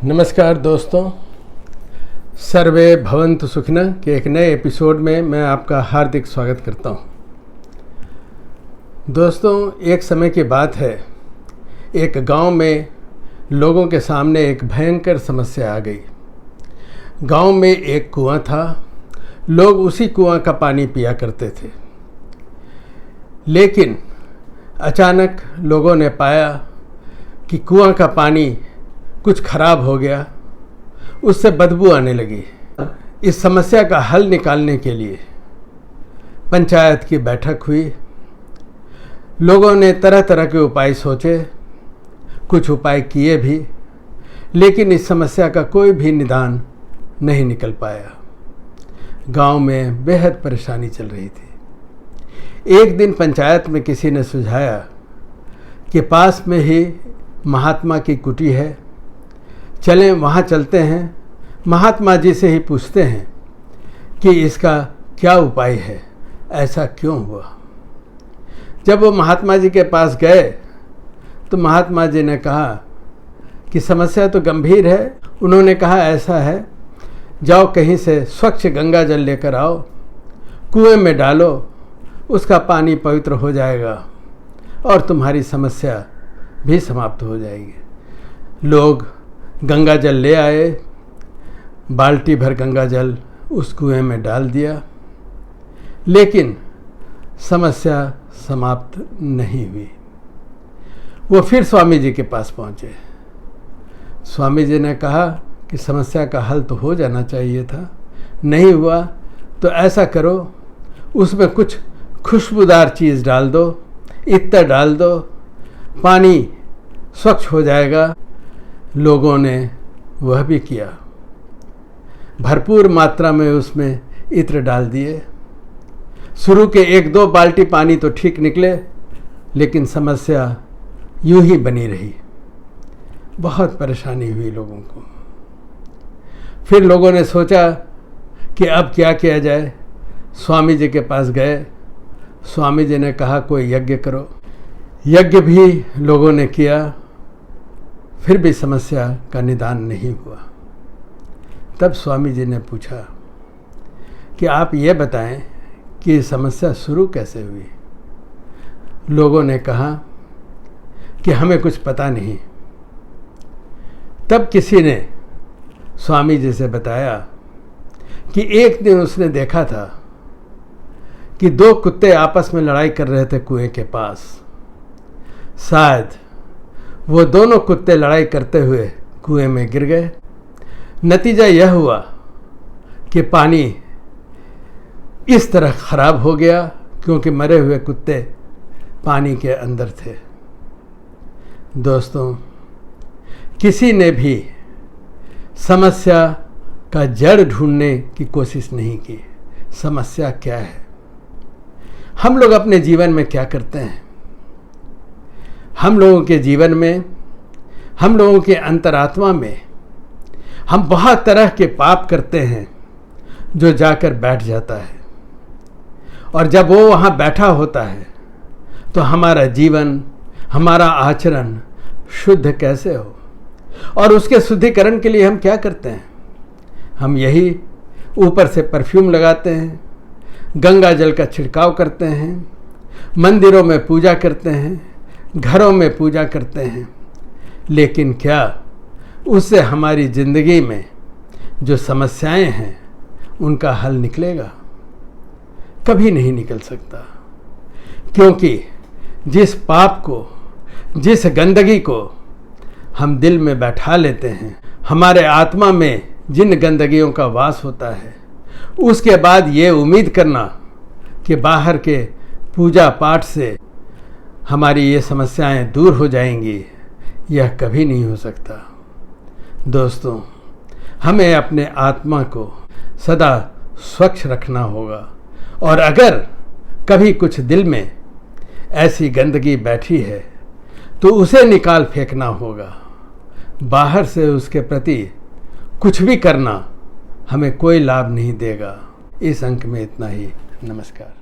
नमस्कार दोस्तों, सर्वे भवन्तु सुखिनः के एक नए एपिसोड में मैं आपका हार्दिक स्वागत करता हूं। दोस्तों, एक समय की बात है, एक गांव में लोगों के सामने एक भयंकर समस्या आ गई। गांव में एक कुआं था, लोग उसी कुआं का पानी पिया करते थे। लेकिन अचानक लोगों ने पाया कि कुआं का पानी कुछ खराब हो गया, उससे बदबू आने लगी। इस समस्या का हल निकालने के लिए पंचायत की बैठक हुई। लोगों ने तरह तरह के उपाय सोचे, कुछ उपाय किए भी, लेकिन इस समस्या का कोई भी निदान नहीं निकल पाया। गांव में बेहद परेशानी चल रही थी। एक दिन पंचायत में किसी ने सुझाया कि पास में ही महात्मा की कुटी है, चलें वहाँ चलते हैं, महात्मा जी से ही पूछते हैं कि इसका क्या उपाय है, ऐसा क्यों हुआ। जब वो महात्मा जी के पास गए तो महात्मा जी ने कहा कि समस्या तो गंभीर है। उन्होंने कहा ऐसा है, जाओ कहीं से स्वच्छ गंगा जल लेकर आओ, कुएं में डालो, उसका पानी पवित्र हो जाएगा और तुम्हारी समस्या भी समाप्त हो जाएगी। लोग गंगा जल ले आए, बाल्टी भर गंगा जल उस कुएं में डाल दिया, लेकिन समस्या समाप्त नहीं हुई। वो फिर स्वामी जी के पास पहुँचे। स्वामी जी ने कहा कि समस्या का हल तो हो जाना चाहिए था, नहीं हुआ तो ऐसा करो, उसमें कुछ खुशबूदार चीज़ डाल दो, इत्र डाल दो, पानी स्वच्छ हो जाएगा। लोगों ने वह भी किया, भरपूर मात्रा में उसमें इत्र डाल दिए। शुरू के 1-2 बाल्टी पानी तो ठीक निकले, लेकिन समस्या यूं ही बनी रही। बहुत परेशानी हुई लोगों को। फिर लोगों ने सोचा कि अब क्या किया जाए। स्वामी जी के पास गए। स्वामी जी ने कहा कोई यज्ञ करो। यज्ञ भी लोगों ने किया, फिर भी समस्या का निदान नहीं हुआ। तब स्वामी जी ने पूछा कि आप ये बताएं कि समस्या शुरू कैसे हुई। लोगों ने कहा कि हमें कुछ पता नहीं। तब किसी ने स्वामी जी से बताया कि एक दिन उसने देखा था कि 2 कुत्ते आपस में लड़ाई कर रहे थे कुएं के पास। शायद वो दोनों कुत्ते लड़ाई करते हुए कुएं में गिर गए। नतीजा यह हुआ कि पानी इस तरह खराब हो गया क्योंकि मरे हुए कुत्ते पानी के अंदर थे। दोस्तों, किसी ने भी समस्या का जड़ ढूंढने की कोशिश नहीं की। समस्या क्या है? हम लोग अपने जीवन में क्या करते हैं? हम लोगों के जीवन में, हम लोगों के अंतरात्मा में हम बहुत तरह के पाप करते हैं जो जाकर बैठ जाता है। और जब वो वहाँ बैठा होता है तो हमारा जीवन, हमारा आचरण शुद्ध कैसे हो। और उसके शुद्धिकरण के लिए हम क्या करते हैं? हम यही ऊपर से परफ्यूम लगाते हैं, गंगा जल का छिड़काव करते हैं, मंदिरों में पूजा करते हैं, घरों में पूजा करते हैं, लेकिन क्या उससे हमारी ज़िंदगी में जो समस्याएं हैं उनका हल निकलेगा? कभी नहीं निकल सकता। क्योंकि जिस पाप को, जिस गंदगी को हम दिल में बैठा लेते हैं, हमारे आत्मा में जिन गंदगियों का वास होता है, उसके बाद ये उम्मीद करना कि बाहर के पूजा पाठ से हमारी ये समस्याएं दूर हो जाएंगी, यह कभी नहीं हो सकता। दोस्तों, हमें अपने आत्मा को सदा स्वच्छ रखना होगा। और अगर कभी कुछ दिल में ऐसी गंदगी बैठी है तो उसे निकाल फेंकना होगा। बाहर से उसके प्रति कुछ भी करना हमें कोई लाभ नहीं देगा। इस अंक में इतना ही। नमस्कार।